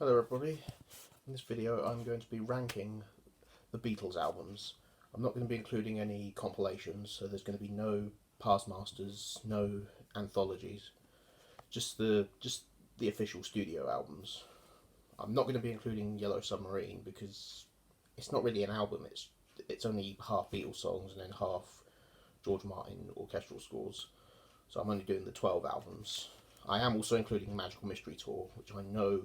Hello everybody, in this video I'm going to be ranking the Beatles albums. I'm not going to be including any compilations, so there's going to be no past masters, no anthologies, just the official studio albums. I'm not going to be including Yellow Submarine because it's not really an album, it's only half Beatles songs and then half George Martin orchestral scores, so I'm only doing the 12 albums. I am also including Magical Mystery Tour, which I know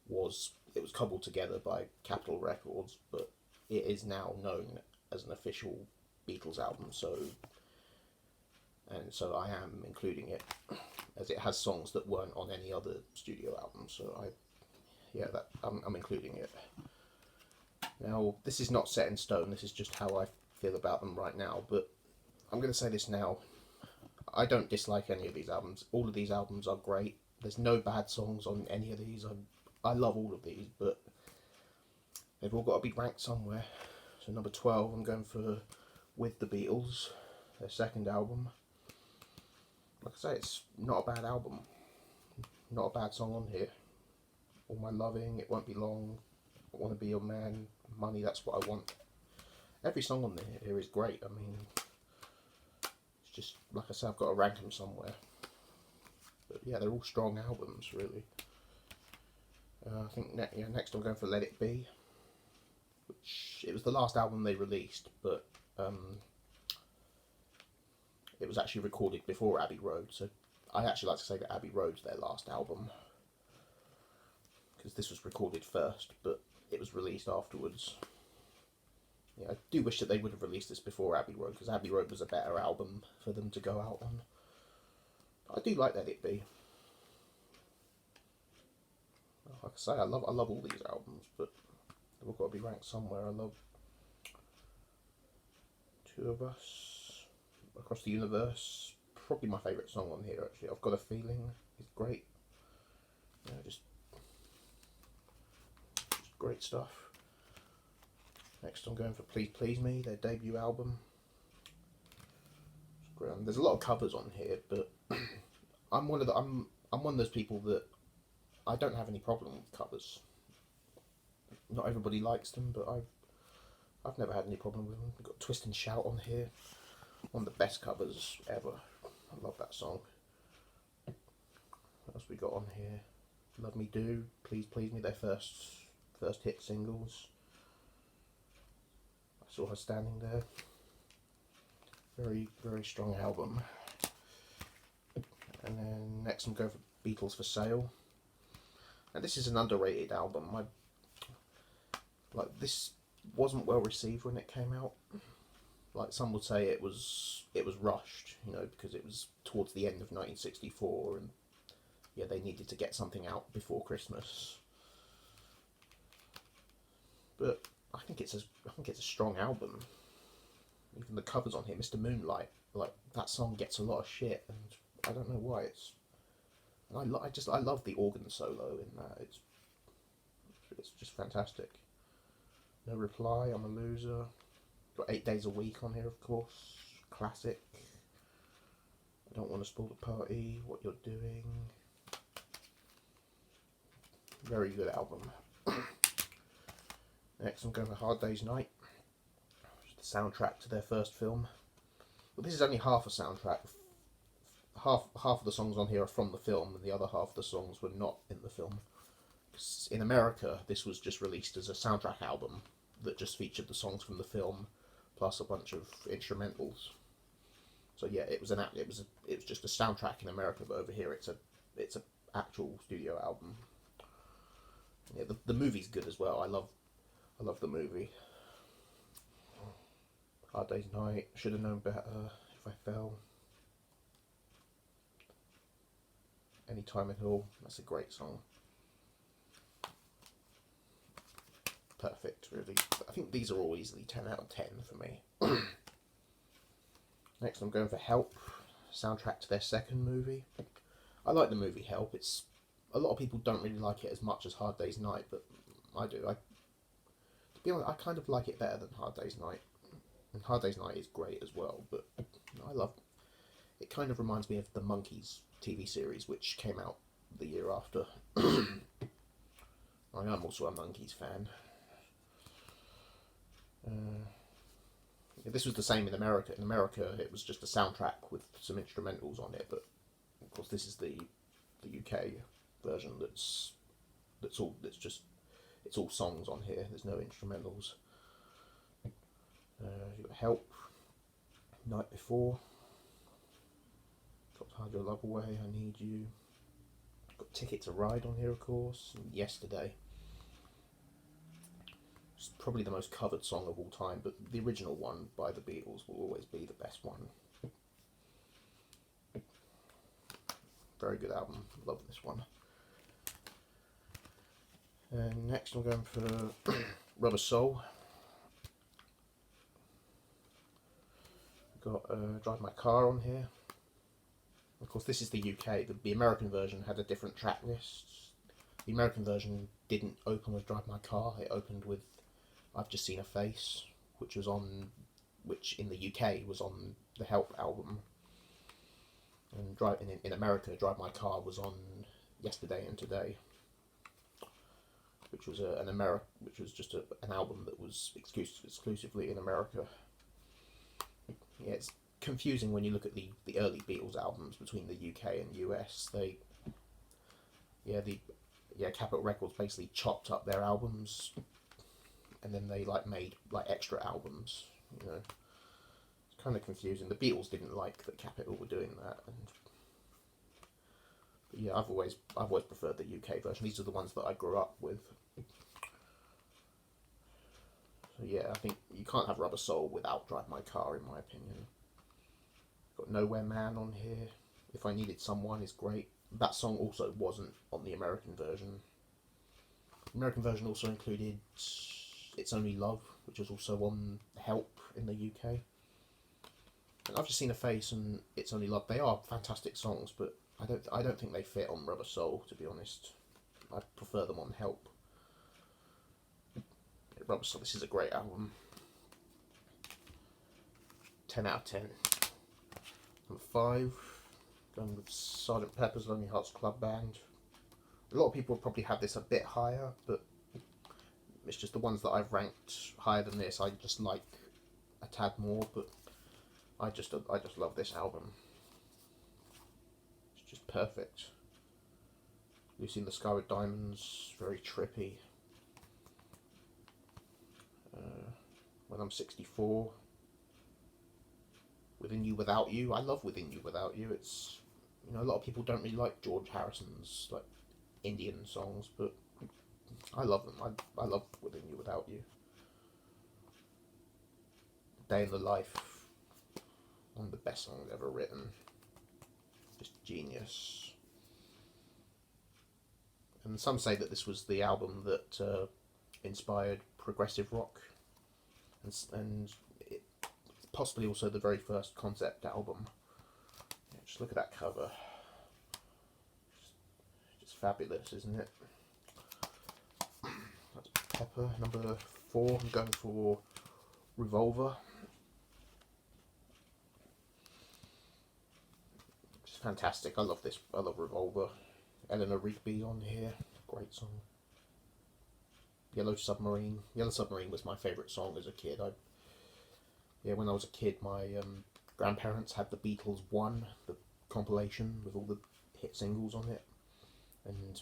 was cobbled together by Capitol Records, but it is now known as an official Beatles album. So I am including it as it has songs that weren't on any other studio album. So I'm including it. Now this is not set in stone. This is just how I feel about them right now. But I'm going to say this now. I don't dislike any of these albums. All of these albums are great. There's no bad songs on any of these. I love all of these, but they've all got to be ranked somewhere. So number 12, I'm going for With the Beatles, their second album. Like I say, it's not a bad album. Not a bad song on here. All My Loving, It Won't Be Long, I Want to Be Your Man, Money, That's What I Want. Every song on here is great. I mean, it's just, like I say, I've got to rank them somewhere. But yeah, they're all strong albums, really. I think next I'm going for Let It Be, which it was the last album they released, but it was actually recorded before Abbey Road, so I actually like to say that Abbey Road's their last album, because this was recorded first, but it was released afterwards. Yeah, I do wish that they would have released this before Abbey Road, because Abbey Road was a better album for them to go out on. But I do like Let It Be. Like I say, I love all these albums, but they've all got to be ranked somewhere. I love Two of Us, Across the Universe. Probably my favourite song on here, actually. I've Got a Feeling. It's great. Yeah, just great stuff. Next, I'm going for Please Please Me, their debut album. There's a lot of covers on here, but I'm one of those people that I don't have any problem with covers. Not everybody likes them, but I've never had any problem with them. We've got Twist and Shout on here, one of the best covers ever. I love that song. What else we got on here? Love Me Do, Please Please Me, their first hit singles. I Saw Her Standing There. Very, very strong album. And then next I'm going for Beatles for Sale. And this is an underrated album. This wasn't well received when it came out. Like some would say it was rushed, because it was towards the end of 1964, and yeah, they needed to get something out before Christmas. But I think it's a strong album. Even the covers on here, Mr. Moonlight, like that song gets a lot of shit, and I don't know why. I love the organ solo in that. It's just fantastic. No Reply, I'm a Loser. Got 8 Days a Week on here, of course. Classic. I Don't Want to Spoil the Party. What You're Doing. Very good album. Next, I'm going for Hard Day's Night. It's the soundtrack to their first film. Well, this is only half a soundtrack. Half of the songs on here are from the film, and the other half of the songs were not in the film. In America, this was just released as a soundtrack album that just featured the songs from the film plus a bunch of instrumentals. So yeah, it was just a soundtrack in America, but over here it's a actual studio album. Yeah, the movie's good as well. I love the movie. Hard Day's Night, Should Have Known Better, If I Fell. Anytime at All, that's a great song. Perfect, really. I think these are all easily 10 out of 10 for me. Next I'm going for Help, soundtrack to their second movie. I like the movie Help. A lot of people don't really like it as much as Hard Day's Night, but I do. To be honest, I kind of like it better than Hard Day's Night. And Hard Day's Night is great as well, but I love it. It kind of reminds me of the Monkees TV series, which came out the year after. I am also a Monkees fan. This was the same in America. In America, it was just a soundtrack with some instrumentals on it, but of course, this is the UK version. It's all songs on here. There's no instrumentals. You've got Help, Night Before, got Hide Your Love Away, I Need You. Got Ticket to Ride on here, of course, and Yesterday. It's probably the most covered song of all time, but the original one by the Beatles will always be the best one. Very good album, love this one. And next I'm going for Rubber Soul. Got Drive My Car on here. Of course, this is the UK. The American version had a different track list. The American version didn't open with Drive My Car. It opened with I've Just Seen a Face, which in the UK was on the Help album. And in America, Drive My Car was on Yesterday and Today, which was just an album that was exclusively in America. Yeah, it's confusing when you look at the early Beatles albums between the UK and US. Capitol Records basically chopped up their albums, and then they made extra albums. You know, it's kind of confusing. The Beatles didn't like that Capitol were doing that, but yeah, I've always preferred the UK version. These are the ones that I grew up with. So yeah, I think you can't have Rubber Soul without Drive My Car, in my opinion. Got Nowhere Man on here. If I Needed Someone is great. That song also wasn't on the American version. The American version also included It's Only Love, which was also on Help in the UK. And I've Just Seen a Face and It's Only Love. They are fantastic songs, but I don't think they fit on Rubber Soul, to be honest. I prefer them on Help. Rubber Soul, this is a great album. 10 out of 10. Number 5, going with Sgt. Pepper's Lonely Hearts Club Band. A lot of people probably have this a bit higher, but it's just the ones that I've ranked higher than this I just like a tad more, but I just love this album. It's just perfect. Lucy in the Sky with Diamonds, very trippy. When I'm 64. Within You Without You. I love Within You Without You. It's, a lot of people don't really like George Harrison's Indian songs, but I love them. I love Within You Without You. Day in the Life, one of the best songs ever written. Just genius. And some say that this was the album that inspired progressive rock, and possibly also the very first concept album. Yeah, just look at that cover. Just fabulous, isn't it? That's Pepper. Number 4, I'm going for Revolver. It's fantastic. I love this. I love Revolver. Eleanor Rigby on here. Great song. Yellow Submarine. Yellow Submarine was my favourite song as a kid. When I was a kid, my grandparents had the Beatles 1, the compilation with all the hit singles on it, and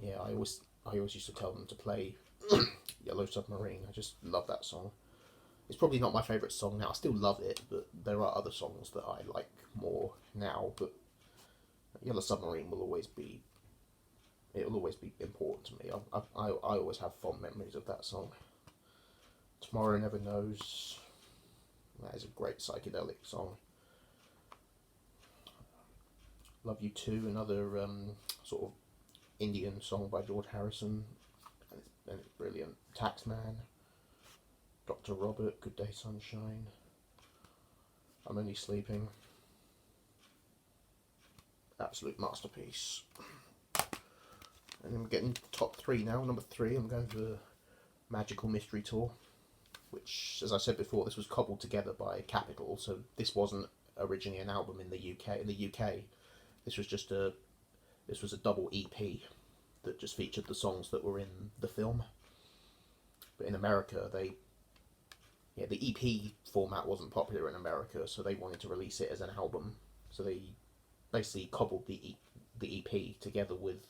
yeah, I always used to tell them to play Yellow Submarine. I just love that song. It's probably not my favourite song now. I still love it, but there are other songs that I like more now. But Yellow Submarine will always be. It will always be important to me. I always have fond memories of that song. Tomorrow Never Knows. That is a great psychedelic song. Love You Too, another sort of Indian song by George Harrison, and it's brilliant. Taxman, Dr. Robert, Good Day Sunshine, I'm Only Sleeping. Absolute masterpiece. And then we're getting top 3 now. Number 3, I'm going for Magical Mystery Tour, which, as I said before, this was cobbled together by Capitol, so this wasn't originally an album in the UK. In the UK, this was a double EP. that just featured the songs that were in the film. But in America, the EP format wasn't popular in America, so they wanted to release it as an album. So they basically cobbled the EP together with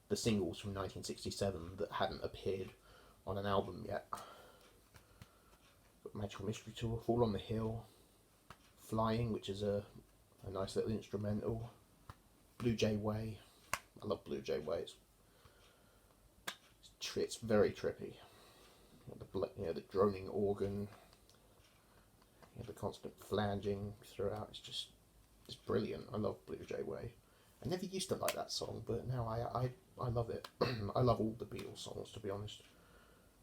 the singles from 1967 that hadn't appeared on an album yet. Got Magical Mystery Tour, Fall on the Hill, Flying, which is a nice little instrumental, Blue Jay Way. I love Blue Jay Way. It's very trippy. The droning organ, the constant flanging throughout. It's brilliant. I love Blue Jay Way. I never used to like that song, but now I love it. I love all the Beatles songs, to be honest.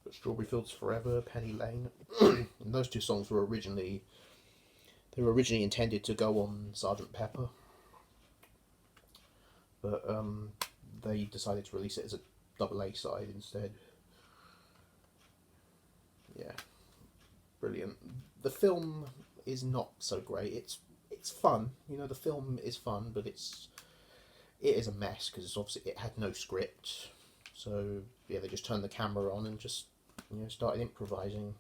But Strawberry Fields Forever, Penny Lane, and those two songs were originally intended to go on Sgt. Pepper, but they decided to release it as a double A side instead. Yeah, brilliant. The film is not so great. It's fun, the film is fun, but it is a mess because obviously it had no script. So yeah, they just turned the camera on and just started improvising.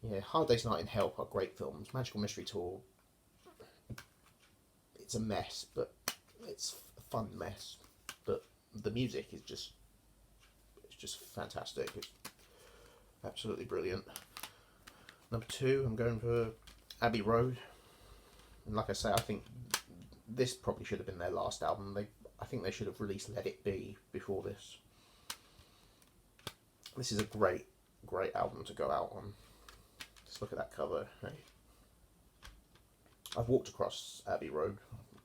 Yeah, Hard Day's Night and Help are great films. Magical Mystery Tour, it's a mess, but it's a fun mess. But the music is just fantastic. It's absolutely brilliant. Number 2, I'm going for Abbey Road. And like I say, I think this probably should have been their last album. I think they should have released Let It Be before this. This is a great album to go out on. Just look at that cover. Hey. I've walked across Abbey Road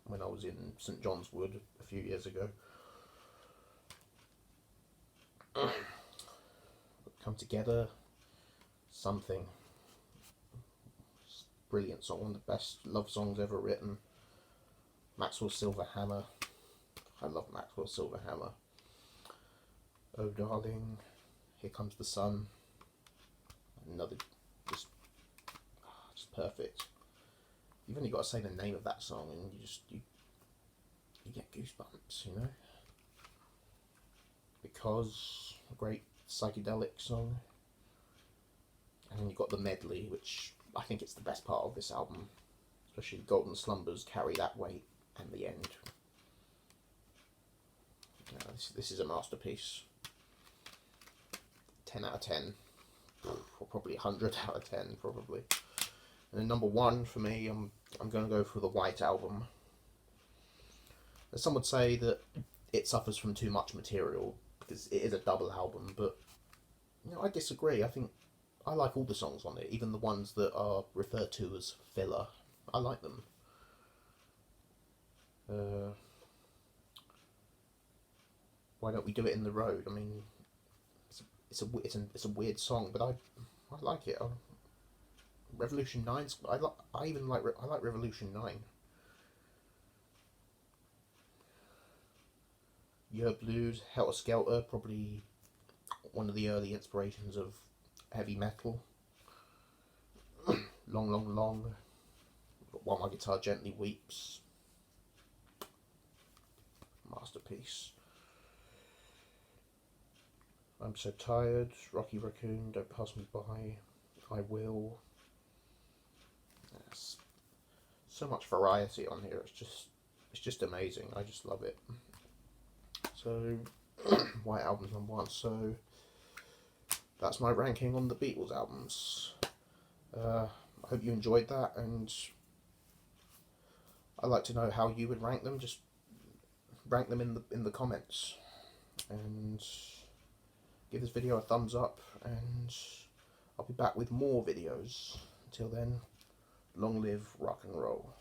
when I was in St John's Wood a few years ago. Come Together, Something. Brilliant song, one of the best love songs ever written. Maxwell's Silver Hammer. I love Maxwell's Silver Hammer. Oh Darling, Here Comes the Sun. Another just perfect. You've only got to say the name of that song and you get goosebumps, Because, a great psychedelic song. And then you've got the medley, which I think it's the best part of this album. Especially Golden Slumbers carry that weight and the end. This is a masterpiece. 10 out of 10. Or probably 100 out of 10, probably. And then number 1 for me, I'm going to go for the White Album. Some would say that it suffers from too much material because it is a double album, but I disagree. I think I like all the songs on it, even the ones that are referred to as filler. I like them. Why Don't We Do It in the Road? I mean, it's a weird song, but I like it. Revolution 9's I like Revolution 9. Your Blues, Helter Skelter, probably one of the early inspirations of heavy metal. Long, Long, Long. While My Guitar Gently Weeps. Masterpiece. I'm So Tired, Rocky Raccoon, Don't Pass Me By, I Will. Yes. So much variety on here. It's just amazing. I just love it. So, White Album's number 1. So, that's my ranking on the Beatles albums. I hope you enjoyed that, and I'd like to know how you would rank them. Just rank them in the comments, and give this video a thumbs up, and I'll be back with more videos. Until then, long live rock and roll.